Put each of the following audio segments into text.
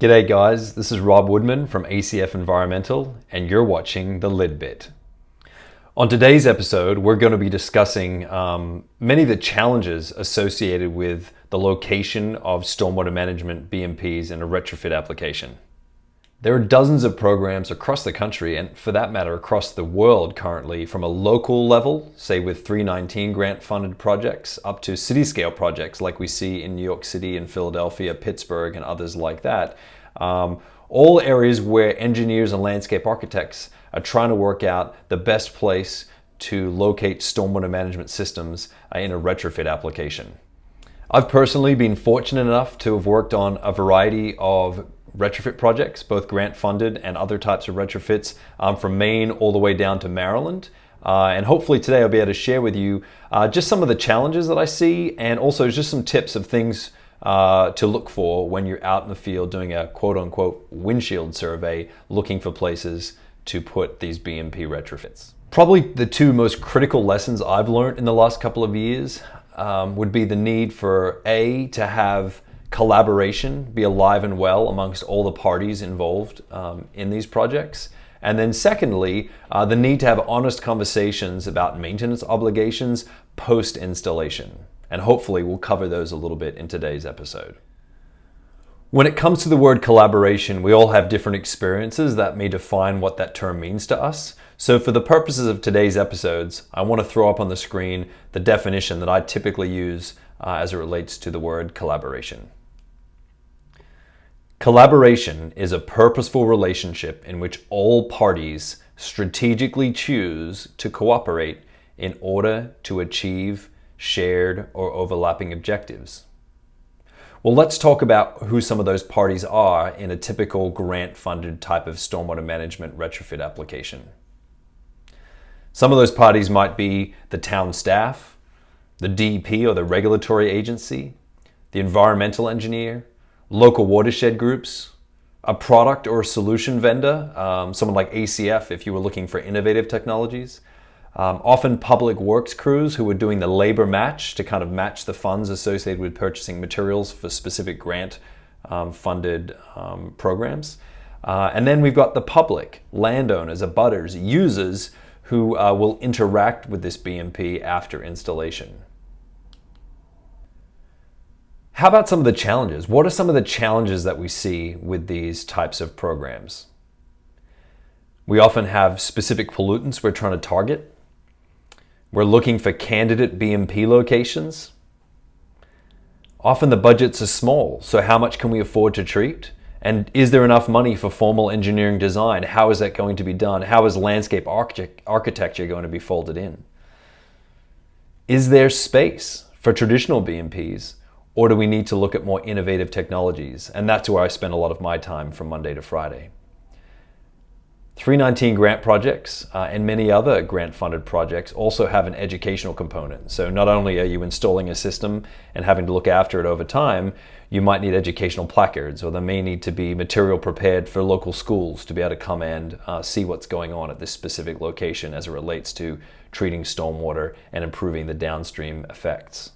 G'day guys, this is Rob Woodman from ACF Environmental and you're watching the LIDbit. On today's episode, we're going to be discussing many of the challenges associated with the location of stormwater management BMPs in a retrofit application. There are dozens of programs across the country and for that matter across the world currently, from a local level, say with 319 grant funded projects, up to city scale projects like we see in New York City and Philadelphia, Pittsburgh and others like that. All areas where engineers and landscape architects are trying to work out the best place to locate stormwater management systems in a retrofit application. I've personally been fortunate enough to have worked on a variety of retrofit projects, both grant funded and other types of retrofits, from Maine all the way down to Maryland. And hopefully today I'll be able to share with you just some of the challenges that I see and also just some tips of things to look for when you're out in the field doing a quote unquote windshield survey looking for places to put these BMP retrofits. Probably the two most critical lessons I've learned in the last couple of years would be the need for to have collaboration be alive and well amongst all the parties involved in these projects. And then secondly, the need to have honest conversations about maintenance obligations post-installation. And hopefully we'll cover those a little bit in today's episode. When it comes to the word collaboration, we all have different experiences that may define what that term means to us. So for the purposes of today's episodes, I want to throw up on the screen the definition that I typically use as it relates to the word collaboration. Collaboration is a purposeful relationship in which all parties strategically choose to cooperate in order to achieve shared or overlapping objectives. Well, let's talk about who some of those parties are in a typical grant-funded type of stormwater management retrofit application. Some of those parties might be the town staff, the DEP or the regulatory agency, the environmental engineer, local watershed groups, a product or a solution vendor, someone like ACF if you were looking for innovative technologies, often public works crews who are doing the labor match to kind of match the funds associated with purchasing materials for specific grant funded programs. And then we've got the public, landowners, abutters, users who will interact with this BMP after installation. How about some of the challenges? What are some of the challenges that we see with these types of programs? We often have specific pollutants we're trying to target. We're looking for candidate BMP locations. Often the budgets are small, so how much can we afford to treat? And is there enough money for formal engineering design? How is that going to be done? How is landscape architecture going to be folded in? Is there space for traditional BMPs? Or do we need to look at more innovative technologies? And that's where I spend a lot of my time from Monday to Friday. 319 grant projects and many other grant-funded projects also have an educational component. So not only are you installing a system and having to look after it over time, you might need educational placards, or there may need to be material prepared for local schools to be able to come and see what's going on at this specific location as it relates to treating stormwater and improving the downstream effects.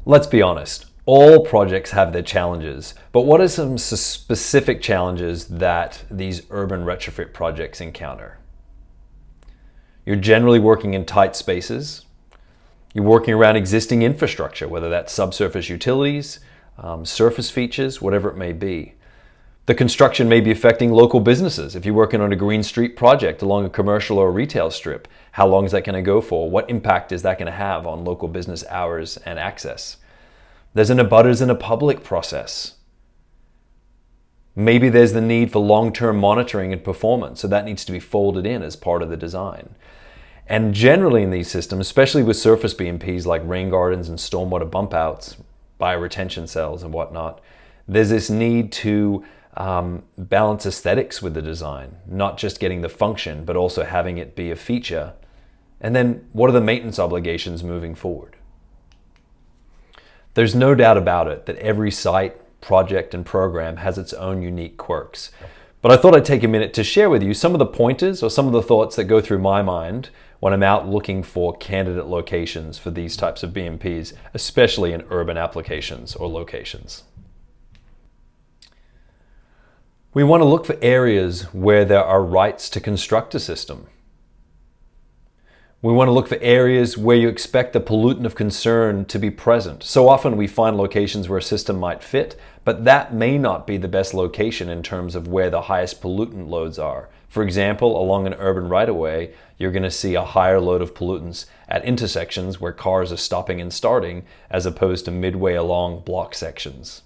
Let's be honest, all projects have their challenges, but what are some specific challenges that these urban retrofit projects encounter? You're generally working in tight spaces. You're working around existing infrastructure, whether that's subsurface utilities, surface features, whatever it may be. The construction may be affecting local businesses. If you're working on a green street project along a commercial or retail strip, how long is that going to go for? What impact is that going to have on local business hours and access? There's an abutters and a public process. Maybe there's the need for long-term monitoring and performance, so that needs to be folded in as part of the design. And generally in these systems, especially with surface BMPs like rain gardens and stormwater bump outs, bioretention cells and whatnot, there's this need to balance aesthetics with the design, not just getting the function, but also having it be a feature. And then what are the maintenance obligations moving forward? There's no doubt about it that every site, project, and program has its own unique quirks. But I thought I'd take a minute to share with you some of the pointers or some of the thoughts that go through my mind when I'm out looking for candidate locations for these types of BMPs, especially in urban applications or locations. We want to look for areas where there are rights to construct a system. We want to look for areas where you expect the pollutant of concern to be present. So often we find locations where a system might fit, but that may not be the best location in terms of where the highest pollutant loads are. For example, along an urban right-of-way, you're going to see a higher load of pollutants at intersections where cars are stopping and starting, as opposed to midway along block sections.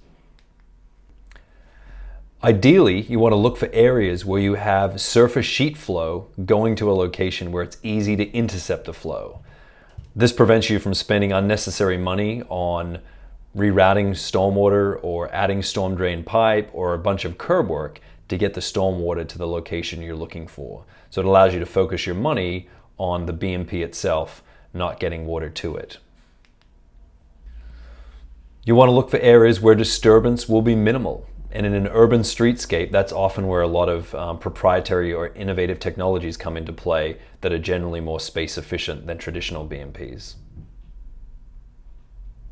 Ideally, you want to look for areas where you have surface sheet flow going to a location where it's easy to intercept the flow. This prevents you from spending unnecessary money on rerouting stormwater or adding storm drain pipe or a bunch of curb work to get the stormwater to the location you're looking for. So it allows you to focus your money on the BMP itself, not getting water to it. You want to look for areas where disturbance will be minimal. And in an urban streetscape, that's often where a lot of proprietary or innovative technologies come into play that are generally more space efficient than traditional BMPs.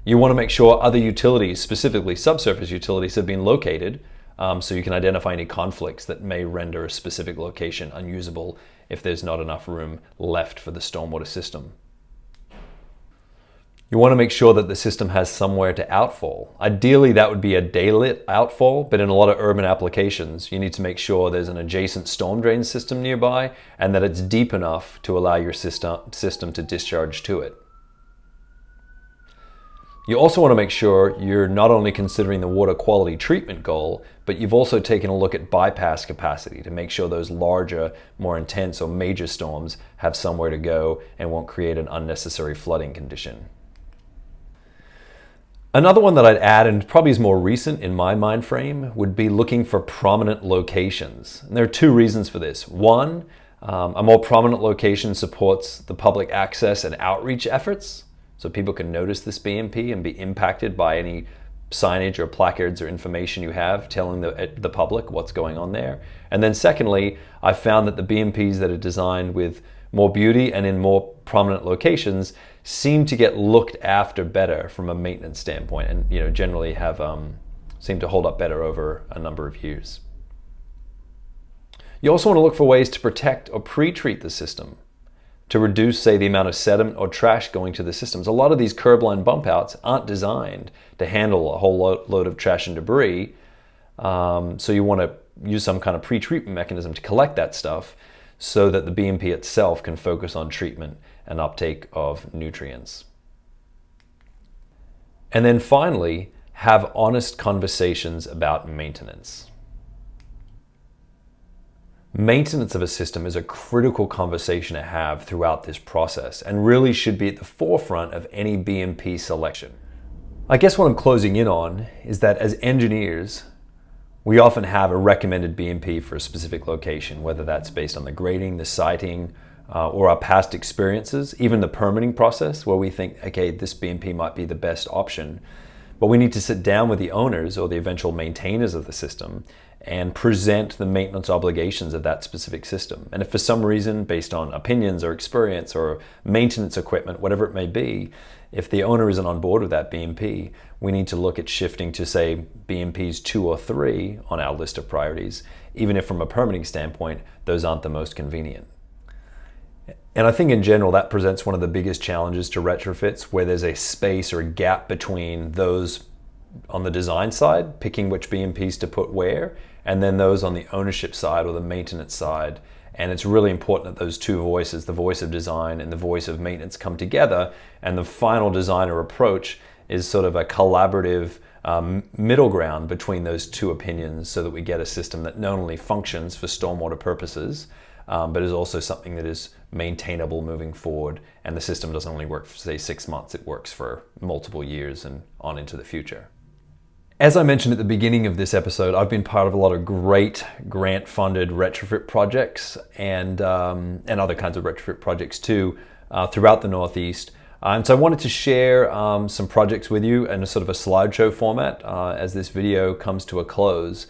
You want to make sure other utilities, specifically subsurface utilities, have been located so you can identify any conflicts that may render a specific location unusable if there's not enough room left for the stormwater system. You want to make sure that the system has somewhere to outfall. Ideally, that would be a daylit outfall, but in a lot of urban applications, you need to make sure there's an adjacent storm drain system nearby and that it's deep enough to allow your system to discharge to it. You also want to make sure you're not only considering the water quality treatment goal, but you've also taken a look at bypass capacity to make sure those larger, more intense or major storms have somewhere to go and won't create an unnecessary flooding condition. Another one that I'd add, and probably is more recent in my mind frame, would be looking for prominent locations. And there are two reasons for this. One, a more prominent location supports the public access and outreach efforts, so people can notice this BMP and be impacted by any signage or placards or information you have telling the public what's going on there. And then secondly, I found that the BMPs that are designed with more beauty and in more prominent locations seem to get looked after better from a maintenance standpoint, and generally have seem to hold up better over a number of years. You also want to look for ways to protect or pre-treat the system to reduce, say, the amount of sediment or trash going to the systems. A lot of these curb line bump outs aren't designed to handle a whole load of trash and debris, so you want to use some kind of pre-treatment mechanism to collect that stuff so that the BMP itself can focus on treatment and uptake of nutrients. And then finally, have honest conversations about maintenance. Maintenance of a system is a critical conversation to have throughout this process and really should be at the forefront of any BMP selection. I guess what I'm closing in on is that as engineers, we often have a recommended BMP for a specific location, whether that's based on the grading, the siting, or our past experiences, even the permitting process where we think, okay, this BMP might be the best option. But we need to sit down with the owners or the eventual maintainers of the system and present the maintenance obligations of that specific system. And if for some reason, based on opinions or experience or maintenance equipment, whatever it may be, if the owner isn't on board with that BMP, we need to look at shifting to, say, BMPs 2 or 3 on our list of priorities, even if from a permitting standpoint, those aren't the most convenient. And I think in general, that presents one of the biggest challenges to retrofits, where there's a space or a gap between those on the design side, picking which BMPs to put where, and then those on the ownership side or the maintenance side. And it's really important that those two voices, the voice of design and the voice of maintenance, come together, and the final designer approach is sort of a collaborative middle ground between those two opinions, so that we get a system that not only functions for stormwater purposes, but is also something that is maintainable moving forward, and the system doesn't only work for, say, 6 months, it works for multiple years and on into the future. As I mentioned at the beginning of this episode, I've been part of a lot of great grant-funded retrofit projects and other kinds of retrofit projects too throughout the Northeast. And so I wanted to share some projects with you in a sort of a slideshow format as this video comes to a close.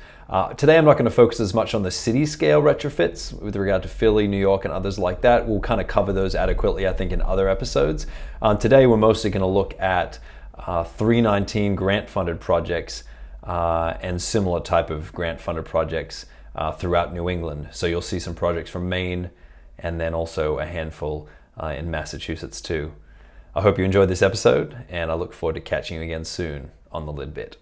Today I'm not going to focus as much on the city scale retrofits with regard to Philly, New York, and others like that. We'll kind of cover those adequately, I think, in other episodes. Today we're mostly going to look at 319 grant-funded projects and similar type of grant-funded projects throughout New England. So you'll see some projects from Maine and then also a handful in Massachusetts too. I hope you enjoyed this episode, and I look forward to catching you again soon on the LIDbit.